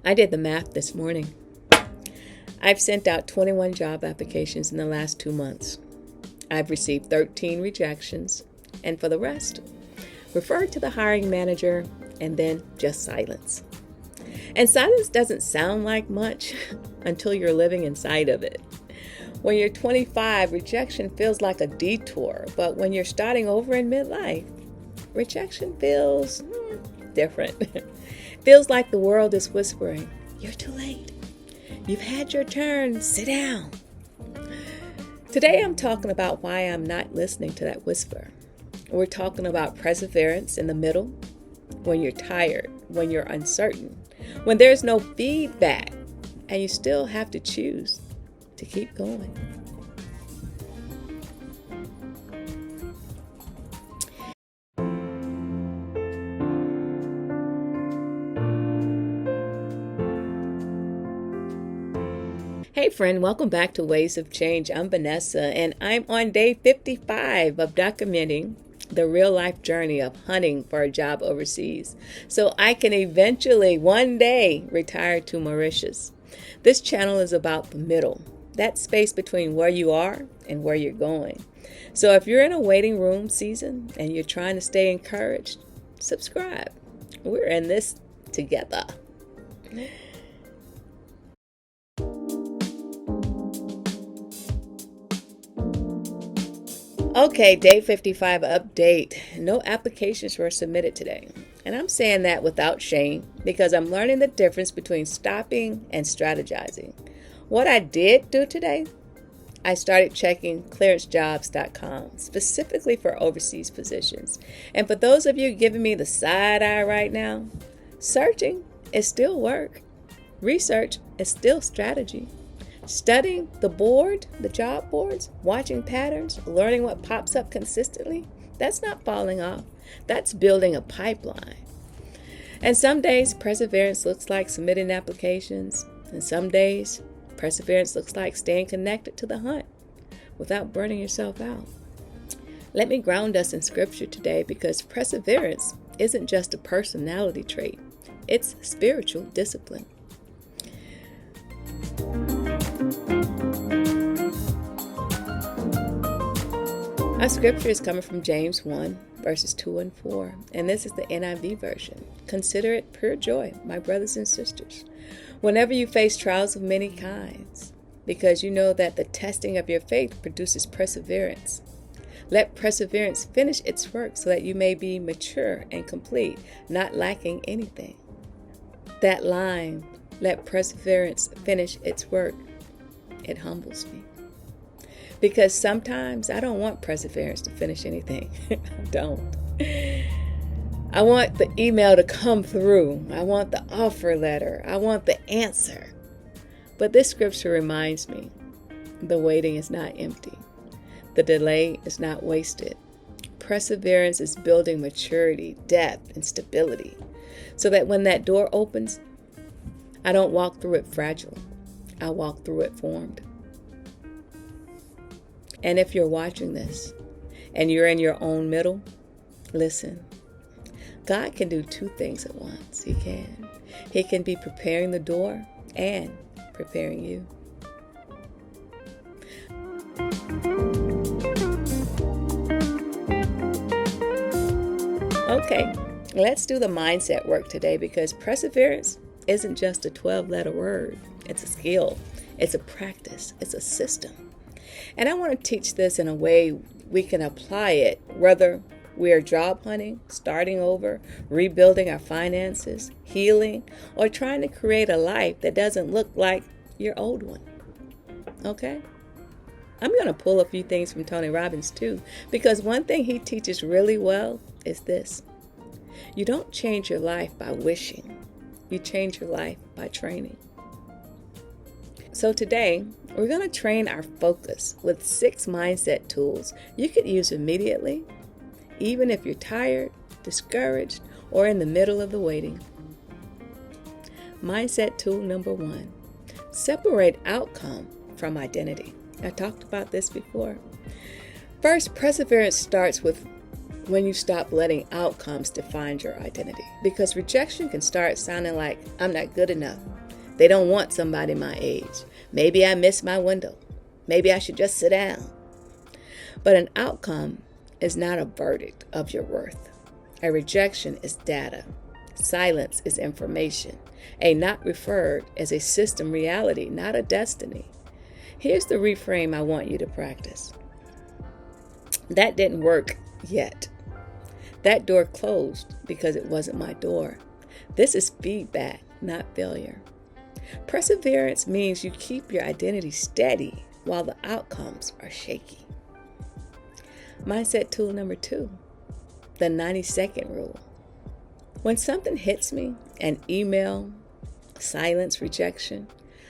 I did the math this morning. I've sent out 21 job applications in the last 2 months. I've received 13 rejections, and for the rest, referred to the hiring manager and then just silence. And silence doesn't sound like much until you're living inside of it. When you're 25, rejection feels like a detour, but when you're starting over in midlife, rejection feels different. Feels like the world is whispering, "You're too late. You've had your turn. Sit down." Today I'm talking about why I'm not listening to that whisper. We're talking about perseverance in the middle, when you're tired, when you're uncertain, when there's no feedback, and you still have to choose to keep going. Hey friend, welcome back to Ways of Change. I'm Vanessa, and I'm on day 55 of documenting the real life journey of hunting for a job overseas, so I can eventually one day retire to Mauritius. This channel is about the middle, that space between where you are and where you're going. So if you're in a waiting room season and you're trying to stay encouraged, subscribe. We're in this together. Okay, day 55 update. No applications were submitted today. And I'm saying that without shame because I'm learning the difference between stopping and strategizing. What I did do today, I started checking clearancejobs.com specifically for overseas positions. And for those of you giving me the side eye right now, searching is still work. Research is still strategy. Studying the job boards, watching patterns, learning what pops up consistently, that's not falling off. That's building a pipeline. And some days, perseverance looks like submitting applications. And some days, perseverance looks like staying connected to the hunt without burning yourself out. Let me ground us in scripture today because perseverance isn't just a personality trait. It's spiritual discipline. Our scripture is coming from James 1, verses 2 and 4, and this is the NIV version. Consider it pure joy, my brothers and sisters, whenever you face trials of many kinds, because you know that the testing of your faith produces perseverance. Let perseverance finish its work so that you may be mature and complete, not lacking anything. That line, let perseverance finish its work, it humbles me. Because sometimes I don't want perseverance to finish anything. I don't. I want the email to come through. I want the offer letter. I want the answer. But this scripture reminds me, the waiting is not empty. The delay is not wasted. Perseverance is building maturity, depth, and stability, so that when that door opens, I don't walk through it fragile. I walk through it formed. And if you're watching this and you're in your own middle, listen. God can do two things at once. He can. He can be preparing the door and preparing you. Okay, let's do the mindset work today because perseverance isn't just a 12-letter word. It's a skill. It's a practice. It's a system. And I want to teach this in a way we can apply it, whether we are job hunting, starting over, rebuilding our finances, healing, or trying to create a life that doesn't look like your old one. Okay? I'm going to pull a few things from Tony Robbins too, because one thing he teaches really well is this. You don't change your life by wishing. You change your life by training. So today, we're going to train our focus with 6 mindset tools you could use immediately, even if you're tired, discouraged, or in the middle of the waiting. Mindset tool number 1, separate outcome from identity. I talked about this before. First, perseverance starts with when you stop letting outcomes define your identity, because rejection can start sounding like I'm not good enough, They don't want somebody my age. Maybe I missed my window. Maybe I should just sit down. But an outcome is not a verdict of your worth. A rejection is data. Silence is information. A not referred is a system reality, not a destiny. Here's the reframe I want you to practice. That didn't work yet. That door closed because it wasn't my door. This is feedback, not failure. Perseverance means you keep your identity steady while the outcomes are shaky. Mindset tool number 2, the 90-second rule. When something hits me, an email, silence, rejection,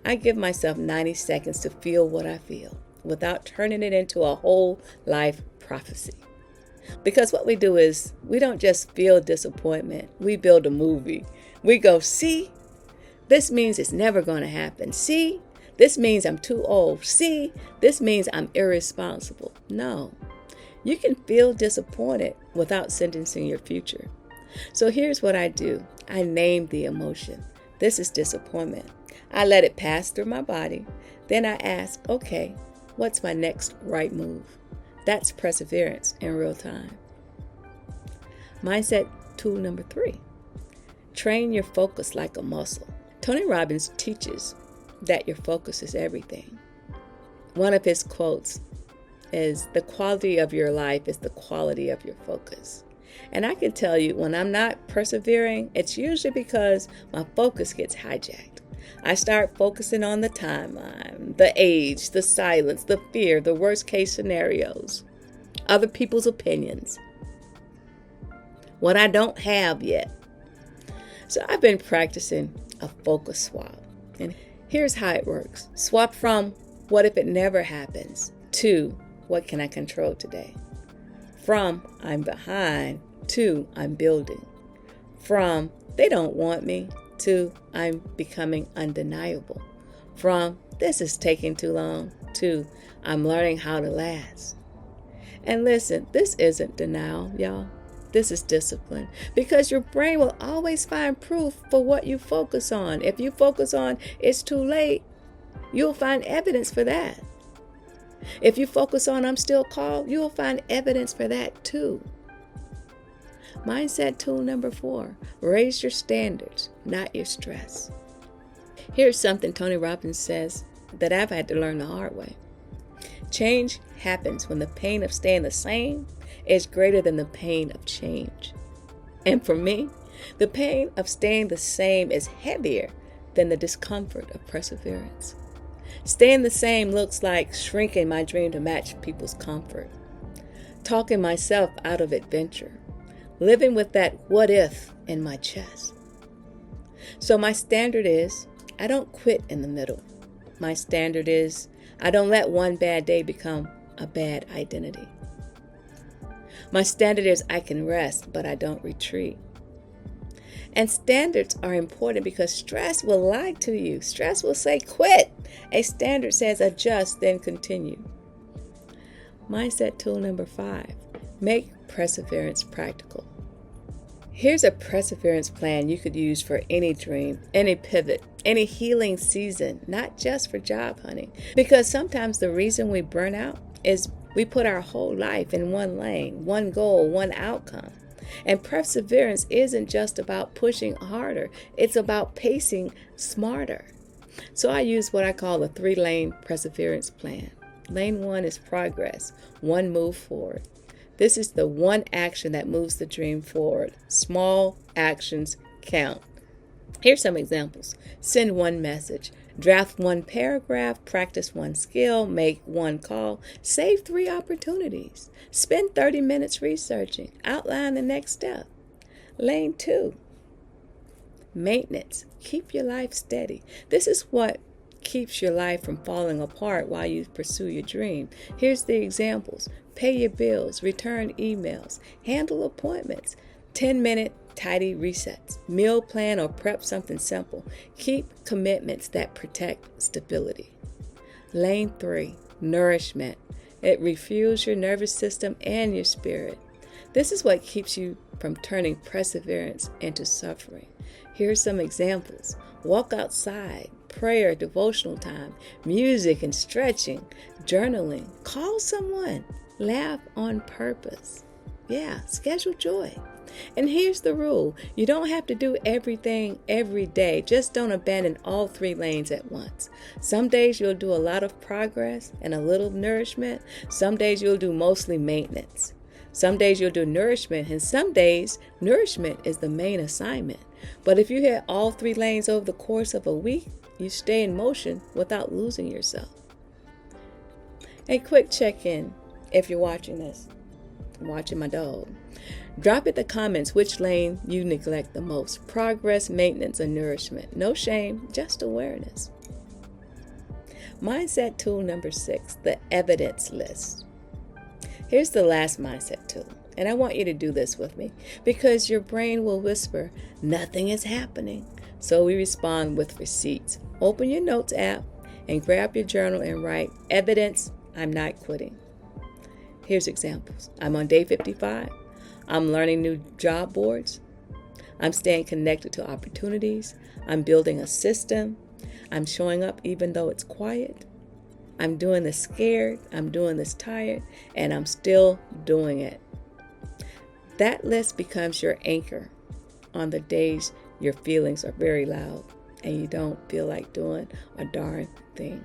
I give myself 90 seconds to feel what I feel without turning it into a whole life prophecy. Because what we do is we don't just feel disappointment, we build a movie. We go, see, this means it's never going to happen. See, this means I'm too old. See, this means I'm irresponsible. No, you can feel disappointed without sentencing your future. So here's what I do. I name the emotion. This is disappointment. I let it pass through my body. Then I ask, okay, what's my next right move? That's perseverance in real time. Mindset tool number 3. Train your focus like a muscle. Tony Robbins teaches that your focus is everything. One of his quotes is, the quality of your life is the quality of your focus. And I can tell you, when I'm not persevering, it's usually because my focus gets hijacked. I start focusing on the timeline, the age, the silence, the fear, the worst case scenarios, other people's opinions, what I don't have yet. So I've been practicing a focus swap. And here's how it works. Swap from what if it never happens to what can I control today? From I'm behind to I'm building. From they don't want me to I'm becoming undeniable. From this is taking too long to I'm learning how to last. And listen, this isn't denial, y'all. This is discipline, because your brain will always find proof for what you focus on. If you focus on it's too late, you'll find evidence for that. If you focus on I'm still called, you'll find evidence for that too. Mindset tool number 4, raise your standards, not your stress. Here's something Tony Robbins says that I've had to learn the hard way. Change happens when the pain of staying the same is greater than the pain of change. And for me, the pain of staying the same is heavier than the discomfort of perseverance. Staying the same looks like shrinking my dream to match people's comfort, talking myself out of adventure, living with that what if in my chest. So my standard is I don't quit in the middle. My standard is I don't let one bad day become a bad identity. My standard is I can rest, but I don't retreat. And standards are important because stress will lie to you. Stress will say quit. A standard says adjust, then continue. Mindset tool number 5, make perseverance practical. Here's a perseverance plan you could use for any dream, any pivot, any healing season, not just for job hunting. Because sometimes the reason we burn out is we put our whole life in one lane, one goal, one outcome. And perseverance isn't just about pushing harder. It's about pacing smarter. So I use what I call a 3-lane perseverance plan. Lane 1 is progress, one move forward. This is the one action that moves the dream forward. Small actions count. Here's some examples. Send one message, draft one paragraph, practice one skill, make one call, save 3 opportunities, spend 30 minutes researching, outline the next step. Lane 2, maintenance. Keep your life steady. This is what keeps your life from falling apart while you pursue your dream. Here's the examples. Pay your bills, return emails, handle appointments, 10-minute tidy resets, meal plan or prep something simple. Keep commitments that protect stability. Lane 3, nourishment. It refuels your nervous system and your spirit. This is what keeps you from turning perseverance into suffering. Here's some examples. walk outside, prayer, devotional time, music and stretching, journaling. Call someone. Laugh on purpose. Yeah, schedule joy. And here's the rule. You don't have to do everything every day. Just don't abandon all 3 lanes at once. Some days you'll do a lot of progress and a little nourishment. Some days you'll do mostly maintenance. Some days you'll do nourishment, and some days nourishment is the main assignment. But if you hit all 3 lanes over the course of a week, you stay in motion without losing yourself. A quick check-in if you're watching this. I'm watching my dog. Drop in the comments which lane you neglect the most: progress, maintenance, or nourishment. No shame, just awareness. Mindset tool number 6, the evidence list. Here's the last mindset tool, and I want you to do this with me because your brain will whisper, nothing is happening. So we respond with receipts. Open your notes app and grab your journal and write, evidence, I'm not quitting. Here's examples. I'm on day 55. I'm learning new job boards. I'm staying connected to opportunities. I'm building a system. I'm showing up even though it's quiet. I'm doing this scared. I'm doing this tired. And I'm still doing it. That list becomes your anchor on the days your feelings are very loud and you don't feel like doing a darn thing.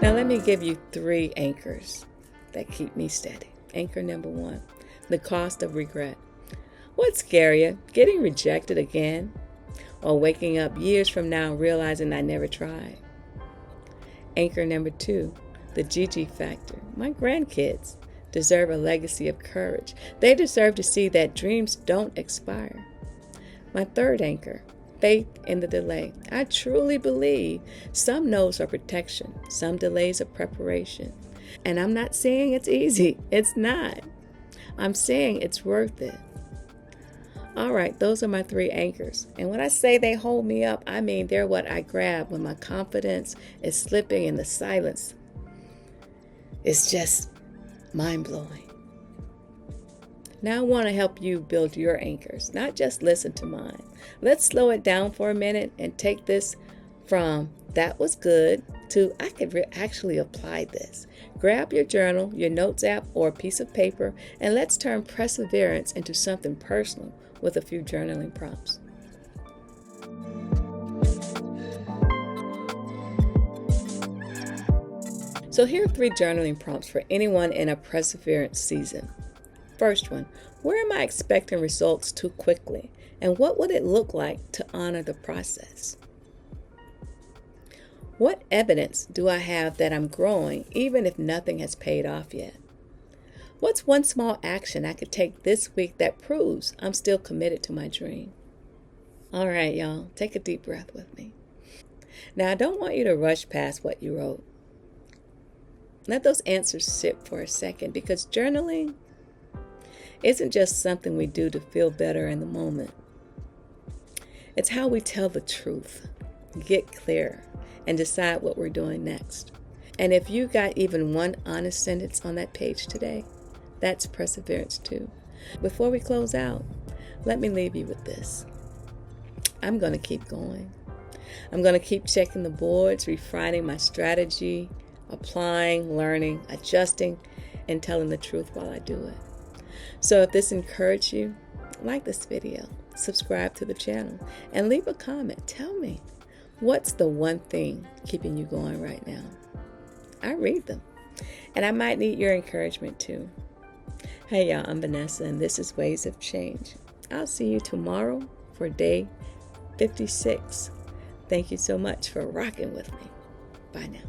Now let me give you 3 anchors that keep me steady. Anchor number 1, the cost of regret. What's scarier, getting rejected again, or waking up years from now realizing I never tried? Anchor number 2, the Gigi factor. My grandkids deserve a legacy of courage. They deserve to see that dreams don't expire. My 3rd anchor, faith in the delay. I truly believe some no's are protection, some delays are preparation. And I'm not saying it's easy. It's not. I'm saying it's worth it. All right, those are my 3 anchors. And when I say they hold me up, I mean they're what I grab when my confidence is slipping in the silence. It's just mind-blowing. Now I want to help you build your anchors, not just listen to mine. Let's slow it down for a minute and take this from that was good to I could actually apply this. Grab your journal, your notes app, or a piece of paper, and let's turn perseverance into something personal with a few journaling prompts. So here are 3 journaling prompts for anyone in a perseverance season. First one, where am I expecting results too quickly? And what would it look like to honor the process? What evidence do I have that I'm growing even if nothing has paid off yet? What's one small action I could take this week that proves I'm still committed to my dream? All right, y'all, take a deep breath with me. Now, I don't want you to rush past what you wrote. Let those answers sit for a second because journaling isn't just something we do to feel better in the moment. It's how we tell the truth, get clear, and decide what we're doing next. And if you got even one honest sentence on that page today, that's perseverance too. Before we close out, let me leave you with this. I'm going to keep going. I'm going to keep checking the boards, refining my strategy, applying, learning, adjusting, and telling the truth while I do it. So if this encouraged you, like this video, subscribe to the channel, and leave a comment. Tell me, what's the one thing keeping you going right now? I read them, and I might need your encouragement too. Hey y'all, I'm Vanessa, and this is Ways of Change. I'll see you tomorrow for day 56. Thank you so much for rocking with me. Bye now.